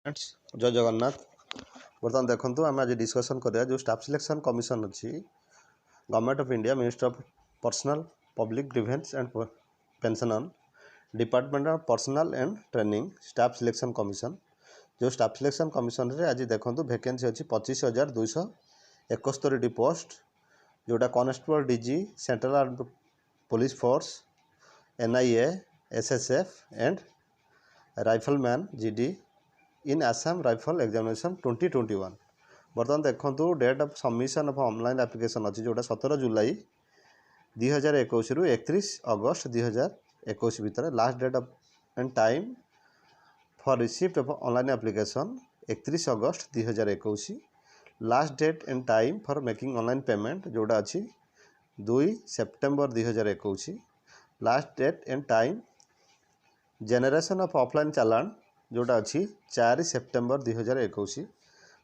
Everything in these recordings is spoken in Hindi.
जय जगन्नाथ। बर्तमान देखो आम आज डिस्कसन करिया जो स्टाफ सिलेक्शन कमिशन अच्छी government of India ministry of personnel public grievances and pension department of personnel and training staff selection commission जो स्टाफ सिलेक्शन कमिशन रे आज देखो वैकेंसी अच्छी 25,271 पोस्ट जोटा constable DG central armed police force NIA SSF and rifleman GD in Assam rifle examination 2021। बर्तमान देखो date of submission of online application अच्छी जोटा 17 जुलाई 2021 रु 31 अगस्त 2021 भितर last date of and time for receipt of online application 31 August 2021। Last date and time for making online payment जोटा अच्छी 2 September 2021। Last date and time generation of offline challan जोटा अच्छी 4 September 2021।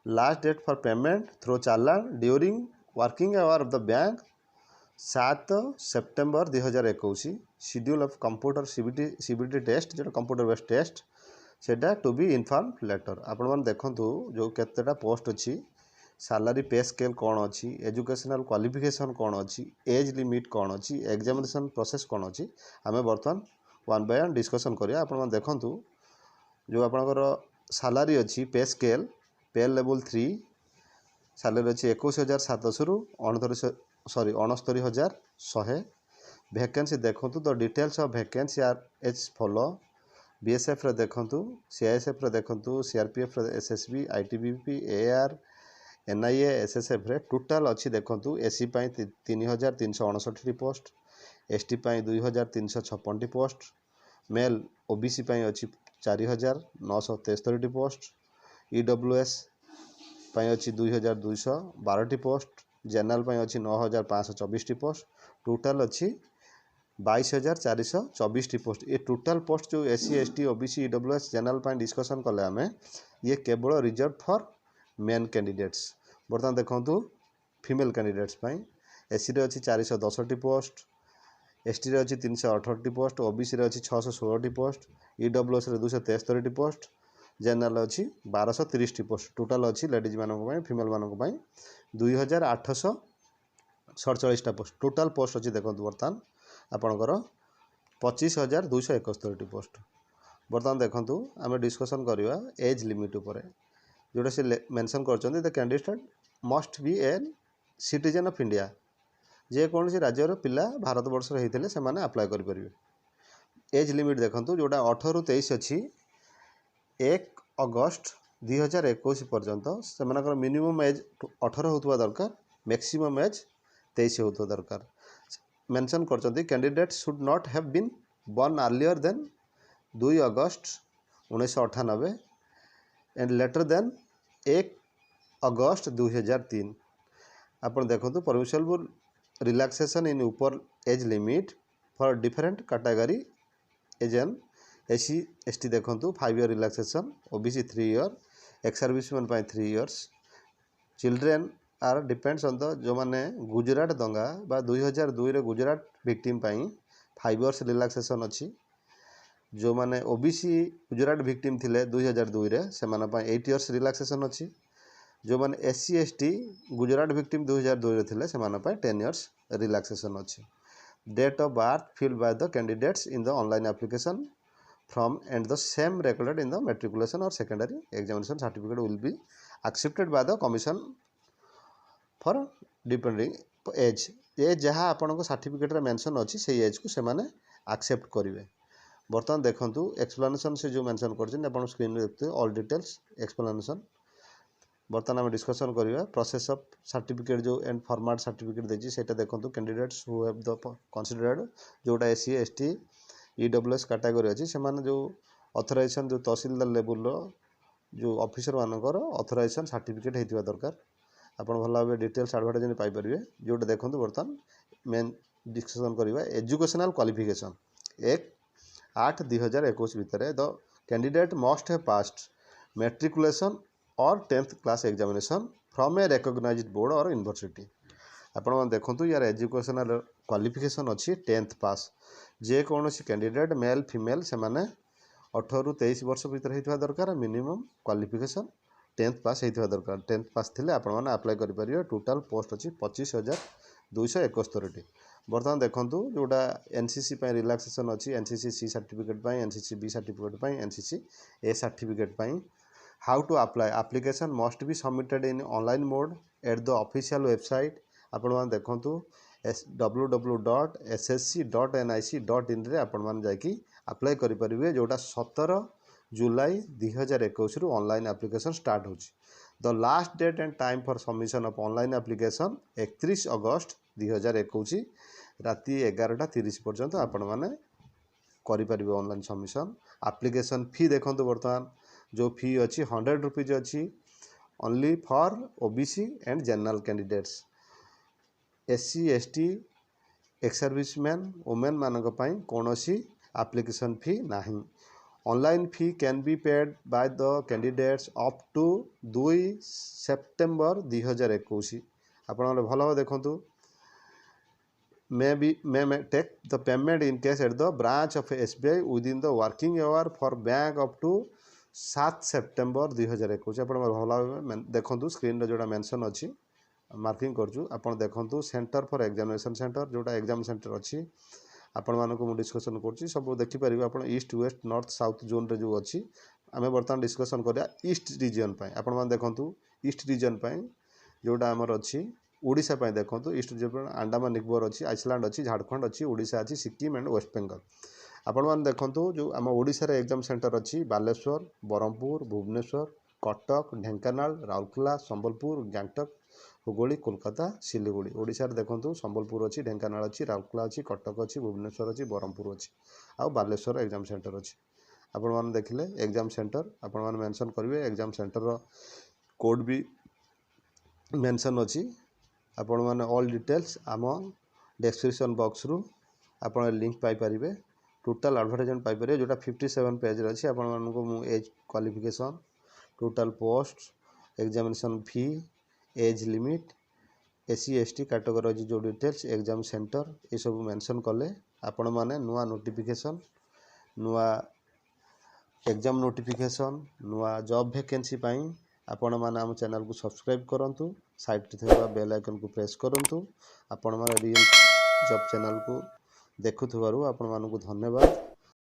Last date for payment through challan during working hour of the bank 7 September 2021। Schedule of computer CBT test जो कंप्यूटर बेस्ड टेस्ट सेटा टू बी इनफॉर्म लेटर। आपण मैंने देखूँ जो केतेटा पोस्ट अच्छी सैलरी पे स्केल कौन अच्छी एजुकेशनल क्वालिफिकेशन कौन अच्छी एज लिमिट कौन अच्छी एग्जामिनेशन प्रोसेस कौन अच्छी आम बर्तमान वन बाय वन डिस्कसन करिया। आपण मैंने देखूँ जो आपणकर सैलरी अच्छी पे स्केल पे लेवल 3 सैलरी अच्छी 21,700 रु 69,100। वैकेंसी देखो तो details of vacancy are as follow. BSF रे देखो CISF रे देखो CRPF रे SSB ITBP AR NIA SSF रे टोटाल अच्छी देखो SC 3,369 post ST 2,356 post male OBC अच्छी 4,973 पोस्ट EWS अच्छी 2,212 पोस्ट जनरल अच्छी 9,524 पोस्ट टोटाल अच्छी 22,424 पोस्ट। ये टोटाल पोस्ट जो SC ST OBC EWS general discussion कले आम ये केवल रिजर्व फॉर मेन कैंडिडेट्स। बर्तमान देखो फीमेल कैंडिडेट्स SC रे अच्छी 410 पोस्ट ST रे अच्छी 368 पोस्ट OBC रे अच्छी 616 पोस्ट EWS रे 273 पोस्ट जनरल अच्छी 1230 पोस्ट टोटाल अच्छी लेडीज मानक फीमेल मानक 2,847 पोस्ट टोटाल पोस्ट अच्छी देखो बर्तमान आपणकर 25,271 पोस्ट। बर्तमान देखो आम डिस्कसन करवा एज लिमिट उपर जोटा से मेंशन कर the candidate must be a citizen of India जेकोसी राज्यर पिला भारत वर्ष होते से अप्लाई करेंगे। एज लिमिट देखो जोटा 18 रु 23 अच्छी 1 अगस्त 2021 पर्यंत से मिनिमम एज 18 होता दरकार मैक्सिमम एज 23 होता दरकार। मेंशन कर candidate should not have been born earlier than 2 August 1998 and later than 1 August 2003। आप देखो permissible relaxation in upper age limit for different category एजन SC ST देखो 5 year relaxation OBC 3 year ex serviceman 3 years children are depends on the जो मैंने गुजरात दंगा बा 2002 रे गुजरात विक्टिम 5 इयर्स रिलैक्सेशन अच्छी जो मैंने OBC गुजरात विक्टिम थिले 2002 रे से 8 इयर्स रिलैक्सेशन अच्छी जो मैंने SC ST गुजरात विक्टिम 2002 रे थिले से 10 इयर्स रिलैक्सेशन अच्छी। Date of birth filled by the candidates in the online application from and the same recorded in the matriculation or secondary examination certificate will be accepted by the commission for depending age ये जहाँ आपण सर्टिफिकेट रे मेंशन अच्छी से एज को से एक्सेप्ट करेंगे। बर्तमान देखो एक्सप्लेनेशन से जो मेंशन कर स्क्रीन में देखते ऑल डिटेल्स एक्सप्लेनेशन। बर्तमान आम डिस्कसन करवा प्रोसेस ऑफ सर्टिफिकेट जो एंड फॉर्मेट सर्टिफिकेट देती से देखो candidates who have the considered जोटा SC ST EWS कैटेगरी अच्छी से जो ऑथराइजेशन जो तहसीलदार लेवल जो ऑफिसर मानकर ऑथराइजेशन सर्टिफिकेट होता दरकार। आप भल भाव डिटेल्स एडवर्टाइजमेंट पाइपर जोटा देखो बर्तमान मेन डिस्कसन करवा एजुकेशनल क्वालिफिकेशन 1/8/2021 भितर the candidate must have passed matriculation और 10th class examination from a recognised board और यूनिवर्सिटी। आपण देखो यार एजुकेशनल क्वालिफिकेशन अच्छी 10th पास जेकोसी कैंडिडेट मेल फीमेल से 18 ରୁ 23 वर्ष भितर होइथिबा दरकार मिनिमम क्वालिफिकेशन 10th पास होइथिबा दरकार 10th पास थिले आपण माने अप्लाई करि परिबे टोटल पोस्ट अछि 25,271 बर्तमान देखंतु जोटा एनसीसी पय रिलैक्सेशन अछि एनसीसी सी सर्टिफिकेट पय एनसीसी बी सर्टिफिकेट पय एनसीसी ए सर्टिफिकेट पय how to apply application must be submitted in online mode at the official website आपण माने देखंतु www.ssc.nic.in रे आपण माने जाकी अप्लाई करि परिबे जोटा 17 जुलाई 2021 रु ऑनलाइन एप्लिकेशन स्टार्ट होची the last date and time for submission of online application 31 अगस्त 2021 राति 11:30 पर्यंत आपण माने करि परिबे ऑनलाइन सबमिशन एप्लिकेशन फी देखंतु वर्तमान जो फी अछि 100 रुपीज अछि only for OBC and general candidates SC ST ex serviceman women मानक पई कोनोसी एप्लिकेशन फी नाही online fee can be paid by the candidates up to 2 September 2021 आपण माने भलो देखंतु may take the payment in cash at the branch of SBI within the working hour for bank up to 7 September 2021 आपण भलो देखंतु स्क्रीन रे जोटा मेंशन अछि मार्किंग करजु आपण देखंतु सेंटर फॉर एग्जामिनेशन सेंटर जोटा एग्जाम सेंटर अछि आपण मानको मु डिस्कशन करछि सब देखि परिबे आपण east west north south zone रे जो अछि आमे वर्तमान डिस्कशन करिया ईस्ट रीजन पय आपण मान देखंतु ईस्ट रीजन पय जोटा हमर अछि ओडिसा पय देखंतु ईस्ट रीजन अंडमान निकोबार अछि आइसलैंड अछि झारखंड अछि ओडिसा अछि सिक्किम एंड वेस्ट बंगाल आपण मान देखंतु जो हम ओडिसा रे एग्जाम सेंटर अछि बालेश्वर बरहमपुर भुवनेश्वर कटक ढेंकानाल राउरकेला संबलपुर गंगटक हुगली कोलकाता सिलीगुड़ी ओडिसा रे देखंतु संबलपुर अछि ढेंकानाल अछि राउरकेला अछि कटक अछि भुवनेश्वर अछि बरहमपुर अछि आ बालेश्वर एग्जाम सेंटर अछि आपण मान देखिले एग्जाम सेंटर आपण मान मेंशन करिवे एग्जाम सेंटर रो कोड भी मेंशन अछि आपण माने ऑल डिटेल्स आम डिस्क्रिप्शन बॉक्स रु आपण लिंक पाई परिबे टोटल एडवर्टाइजमेंट पाई परिबे जोटा 57 पेज रे अछि आपण मानको मु as qualification total post examination फी age limit SC ST category जो डिटेल्स एग्जाम सेंटर ये सब मेंशन कले आपण माने नुआ नोटिफिकेशन नुआ एग्जाम नोटिफिकेशन नुआ जॉब वैकेंसी पाई आपण माने हम चैनल को सब्सक्राइब करंतु साइड थेबा बेल आइकन को प्रेस करंतु आपण माने रियल जॉब चैनल को देखुथबारु आपण मानको धन्यवाद।